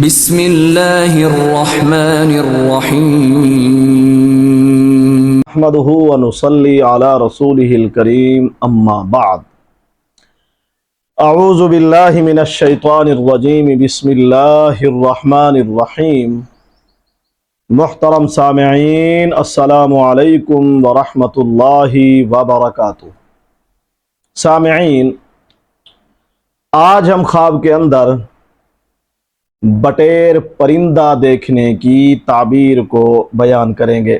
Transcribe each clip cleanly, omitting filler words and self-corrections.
بسم اللہ الرحمن الرحیم نحمده ونصلي على رسوله الكريم اما بعد اعوذ باللہ من الشیطان الرجیم بسم اللہ الرحمن الرحیم محترم سامعین السلام علیکم ورحمۃ اللہ وبرکاتہ۔ سامعین، آج ہم خواب کے اندر بٹیر پرندہ دیکھنے کی تعبیر کو بیان کریں گے۔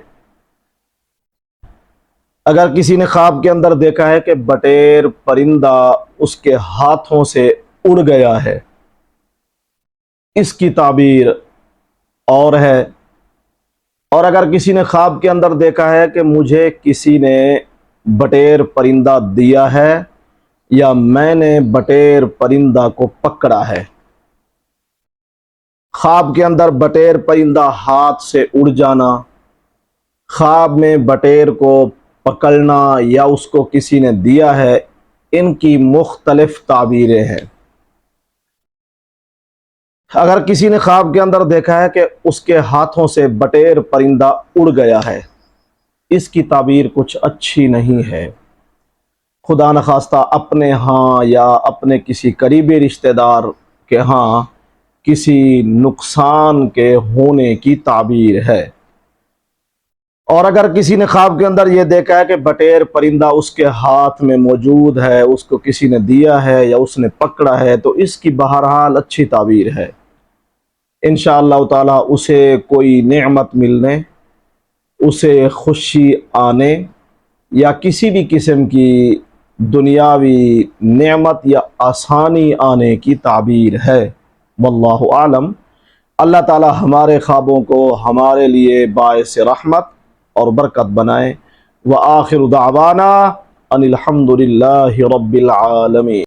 اگر کسی نے خواب کے اندر دیکھا ہے کہ بٹیر پرندہ اس کے ہاتھوں سے اڑ گیا ہے، اس کی تعبیر اور ہے۔ اور اگر کسی نے خواب کے اندر دیکھا ہے کہ مجھے کسی نے بٹیر پرندہ دیا ہے یا میں نے بٹیر پرندہ کو پکڑا ہے، خواب کے اندر بٹیر پرندہ ہاتھ سے اڑ جانا، خواب میں بٹیر کو پکڑنا یا اس کو کسی نے دیا ہے، ان کی مختلف تعبیریں ہیں۔ اگر کسی نے خواب کے اندر دیکھا ہے کہ اس کے ہاتھوں سے بٹیر پرندہ اڑ گیا ہے، اس کی تعبیر کچھ اچھی نہیں ہے۔ خدا نخواستہ اپنے ہاں یا اپنے کسی قریبی رشتہ دار کے ہاں کسی نقصان کے ہونے کی تعبیر ہے۔ اور اگر کسی نے خواب کے اندر یہ دیکھا ہے کہ بٹیر پرندہ اس کے ہاتھ میں موجود ہے، اس کو کسی نے دیا ہے یا اس نے پکڑا ہے، تو اس کی بہرحال اچھی تعبیر ہے۔ انشاءاللہ تعالی اسے کوئی نعمت ملنے، اسے خوشی آنے یا کسی بھی قسم کی دنیاوی نعمت یا آسانی آنے کی تعبیر ہے۔ واللہ اعلم۔ اللہ تعالی ہمارے خوابوں کو ہمارے لیے باعث رحمت اور برکت بنائے۔ وآخر دعوانا ان الحمد للہ رب العالمین۔